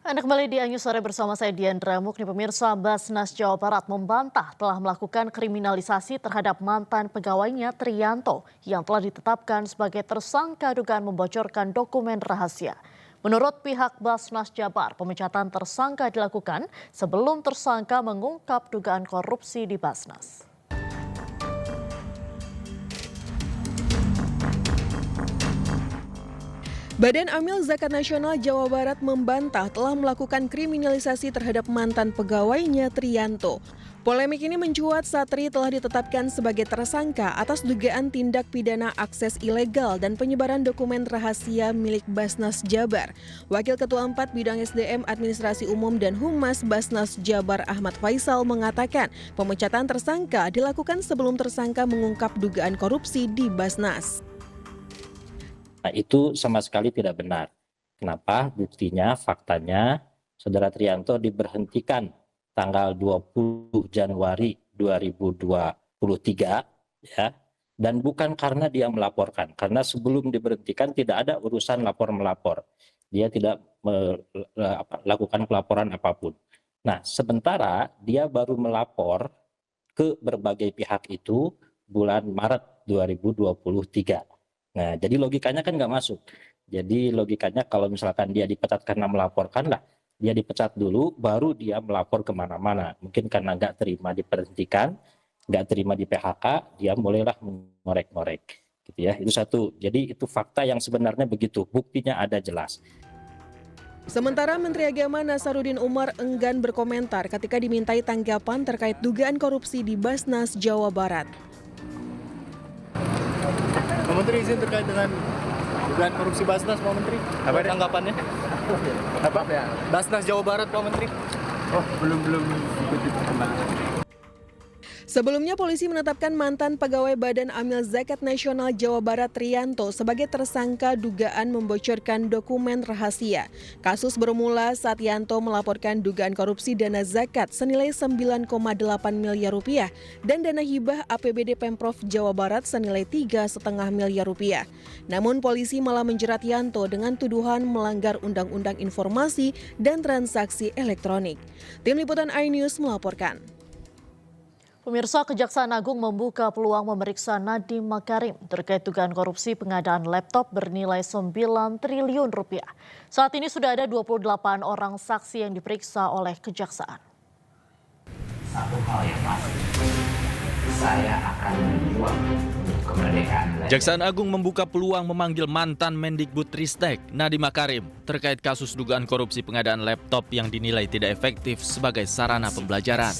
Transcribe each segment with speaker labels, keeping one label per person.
Speaker 1: Anda kembali di Anju Sore bersama saya Diandra Mukni. Pemirsa, Basnas Jawa Barat membantah telah melakukan kriminalisasi terhadap mantan pegawainya Triyanto yang telah ditetapkan sebagai tersangka dugaan membocorkan dokumen rahasia. Menurut pihak Basnas Jabar, pemecatan tersangka dilakukan sebelum tersangka mengungkap dugaan korupsi di Basnas.
Speaker 2: Badan Amil Zakat Nasional Jawa Barat membantah telah melakukan kriminalisasi terhadap mantan pegawainya Triyanto. Polemik ini mencuat saat Tri telah ditetapkan sebagai tersangka atas dugaan tindak pidana akses ilegal dan penyebaran dokumen rahasia milik Basnas Jabar. Wakil Ketua 4 Bidang SDM Administrasi Umum dan Humas Basnas Jabar Ahmad Faisal mengatakan pemecatan tersangka dilakukan sebelum tersangka mengungkap dugaan korupsi di Basnas.
Speaker 3: Nah, itu sama sekali tidak benar. Kenapa? Buktinya, faktanya, Saudara Triyanto diberhentikan tanggal 20 Januari 2023, ya, dan bukan karena dia melaporkan. Karena sebelum diberhentikan tidak ada urusan lapor-melapor. Dia tidak melakukan pelaporan apapun. Nah, sementara dia baru melapor ke berbagai pihak itu bulan Maret 2023. Nah, jadi logikanya kan nggak masuk. Jadi logikanya kalau misalkan dia dipecat karena melaporkan lah, dia dipecat dulu, baru dia melapor kemana-mana. Mungkin karena nggak terima diberhentikan, nggak terima di PHK, dia mulailah mengorek-ngorek. Gitu ya, itu satu. Jadi itu fakta yang sebenarnya begitu, buktinya ada jelas.
Speaker 2: Sementara Menteri Agama Nasaruddin Umar enggan berkomentar ketika dimintai tanggapan terkait dugaan korupsi di Basnas Jawa Barat.
Speaker 4: Pak Menteri, izin terkait dengan dugaan korupsi Basnas, Pak Menteri. Apa tanggapannya? Apa? Basnas Jawa Barat, Pak Menteri. Oh, belum ikuti perkembangan.
Speaker 2: Sebelumnya polisi menetapkan mantan pegawai Badan Amil Zakat Nasional Jawa Barat Triyanto sebagai tersangka dugaan membocorkan dokumen rahasia. Kasus bermula saat Yanto melaporkan dugaan korupsi dana zakat senilai 9,8 miliar rupiah dan dana hibah APBD Pemprov Jawa Barat senilai 3,5 miliar rupiah. Namun polisi malah menjerat Yanto dengan tuduhan melanggar Undang-Undang Informasi dan Transaksi Elektronik. Tim Liputan iNews melaporkan.
Speaker 1: Pemirsa, Kejaksaan Agung membuka peluang memeriksa Nadiem Makarim terkait dugaan korupsi pengadaan laptop bernilai 9 triliun rupiah. Saat ini sudah ada 28 orang saksi yang diperiksa oleh Kejaksaan.
Speaker 5: Satu hal yang pasti, saya akan berjuang untuk kemerdekaan.
Speaker 6: Kejaksaan Agung membuka peluang memanggil mantan Mendikbudristek Nadiem Makarim terkait kasus dugaan korupsi pengadaan laptop yang dinilai tidak efektif sebagai sarana pembelajaran.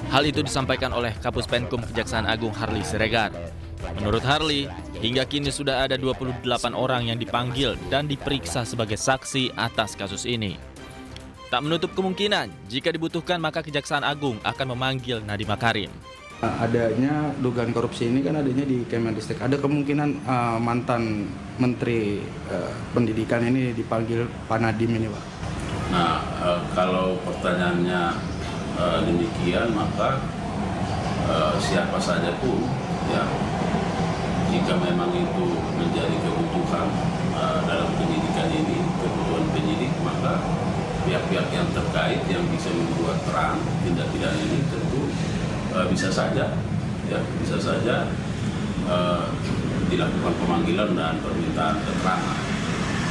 Speaker 6: Hal itu disampaikan oleh Kapus Penkum Kejaksaan Agung Harli Siregar. Menurut Harli, hingga kini sudah ada 28 orang yang dipanggil dan diperiksa sebagai saksi atas kasus ini. Tak menutup kemungkinan, jika dibutuhkan maka Kejaksaan Agung akan memanggil Nadiem Makarim.
Speaker 7: Adanya dugaan korupsi ini kan adanya di Kemendikbud. Ada kemungkinan mantan Menteri Pendidikan ini dipanggil Pak Nadiem ini, Pak.
Speaker 8: Nah, kalau pertanyaannya demikian, maka siapa saja pun, ya, jika memang itu menjadi kebutuhan dalam penyidikan ini, kebutuhan penyidik, maka pihak-pihak yang terkait yang bisa membuat terang tindak pidana ini tentu bisa saja dilakukan pemanggilan dan permintaan keterangan.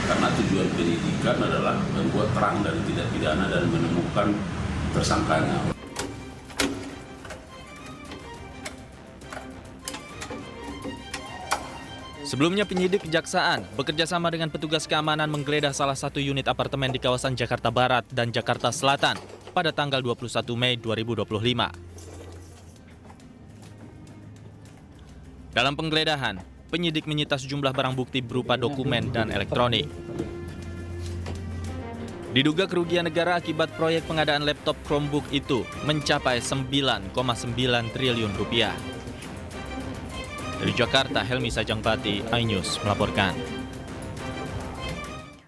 Speaker 8: Karena tujuan penyidikan adalah membuat terang dari tindak pidana dan menemukan tersangkanya.
Speaker 6: Sebelumnya penyidik Kejaksaan bekerja sama dengan petugas keamanan menggeledah salah satu unit apartemen di kawasan Jakarta Barat dan Jakarta Selatan pada tanggal 21 Mei 2025. Dalam penggeledahan, penyidik menyita sejumlah barang bukti berupa dokumen dan elektronik. Diduga kerugian negara akibat proyek pengadaan laptop Chromebook itu mencapai 9,9 triliun rupiah. Dari Jakarta, Helmi Sajangbati, iNews melaporkan.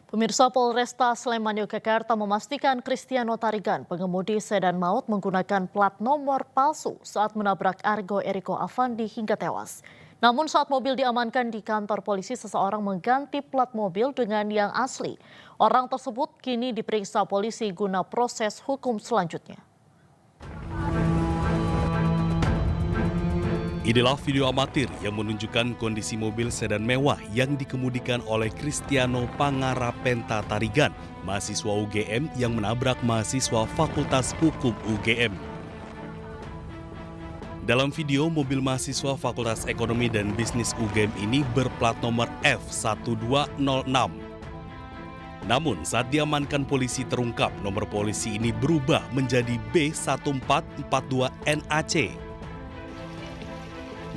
Speaker 1: Pemirsa, Polresta Sleman Yogyakarta memastikan Kristiano Tarigan, pengemudi sedan maut menggunakan plat nomor palsu saat menabrak Argo Eriko Avandi hingga tewas. Namun saat mobil diamankan di kantor polisi, seseorang mengganti plat mobil dengan yang asli. Orang tersebut kini diperiksa polisi guna proses hukum selanjutnya.
Speaker 9: Inilah video amatir yang menunjukkan kondisi mobil sedan mewah yang dikemudikan oleh Kristiano Pangarapenta Tarigan, mahasiswa UGM yang menabrak mahasiswa Fakultas Hukum UGM. Dalam video, mobil mahasiswa Fakultas Ekonomi dan Bisnis UGM ini berplat nomor F1206. Namun saat diamankan polisi terungkap nomor polisi ini berubah menjadi B1442NAC.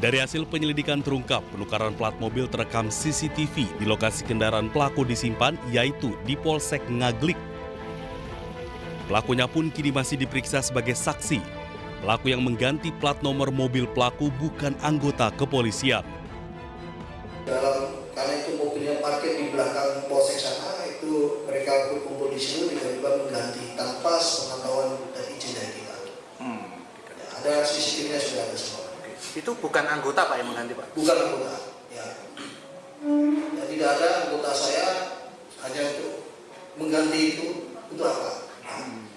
Speaker 9: Dari hasil penyelidikan terungkap, penukaran plat mobil terekam CCTV di lokasi kendaraan pelaku disimpan, yaitu di Polsek Ngaglik. Pelakunya pun kini masih diperiksa sebagai saksi. Pelaku yang mengganti plat nomor mobil pelaku bukan anggota kepolisian.
Speaker 10: Karena itu mobilnya parkir di belakang Polsek sana, itu mereka berkumpul di situ tiba-tiba mengganti tanpa sepengetahuan dan izin dari kita. Ya, ada CCTV-nya sudah ada semua.
Speaker 11: Itu bukan anggota Pak yang mengganti Pak?
Speaker 10: Bukan anggota, ya. Ya, tidak ada anggota saya hanya untuk mengganti itu untuk apa?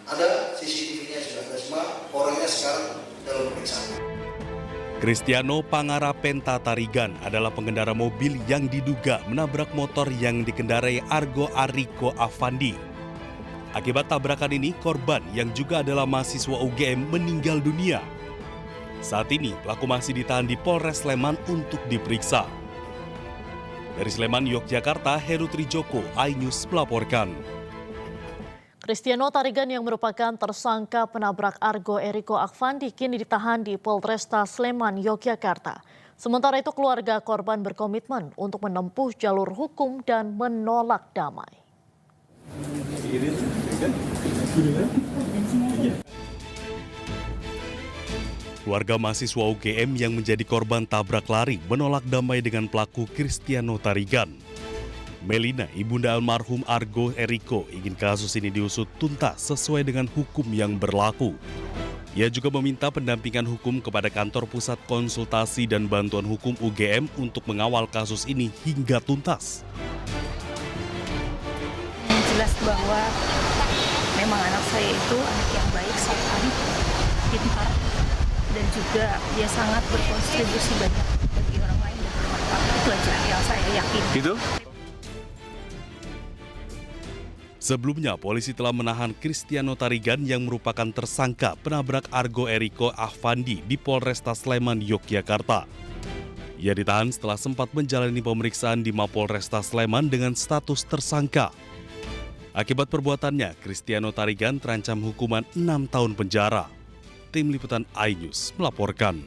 Speaker 10: Ada CCTV-nya sudah ada semua, orangnya sekarang dalam pemeriksaan.
Speaker 9: Kristiano Pangarapenta Tarigan adalah pengendara mobil yang diduga menabrak motor yang dikendarai Argo Ariko Afandi. Akibat tabrakan ini, korban yang juga adalah mahasiswa UGM meninggal dunia. Saat ini, pelaku masih ditahan di Polres Sleman untuk diperiksa. Dari Sleman, Yogyakarta, Heru Trijoko, iNews melaporkan.
Speaker 1: Kristiano Tarigan yang merupakan tersangka penabrak Argo Eriko Akfandi kini ditahan di Polresta Sleman, Yogyakarta. Sementara itu keluarga korban berkomitmen untuk menempuh jalur hukum dan menolak damai.
Speaker 9: Warga mahasiswa UGM yang menjadi korban tabrak lari menolak damai dengan pelaku Kristiano Tarigan. Melina, ibunda almarhum Argo Eriko, ingin kasus ini diusut tuntas sesuai dengan hukum yang berlaku. Ia juga meminta pendampingan hukum kepada Kantor Pusat Konsultasi dan Bantuan Hukum UGM untuk mengawal kasus ini hingga tuntas.
Speaker 12: Yang jelas bahwa memang anak saya itu anak yang baik, sopan, pintar, dan juga dia sangat berkontribusi banyak bagi orang lain dan bermanfaat. Itu aja yang saya yakin.
Speaker 9: Gitu? Sebelumnya, polisi telah menahan Kristiano Tarigan yang merupakan tersangka penabrak Argo Eriko Afandi di Polresta Sleman, Yogyakarta. Ia ditahan setelah sempat menjalani pemeriksaan di Mapolresta Sleman dengan status tersangka. Akibat perbuatannya, Kristiano Tarigan terancam hukuman 6 tahun penjara. Tim Liputan iNews melaporkan.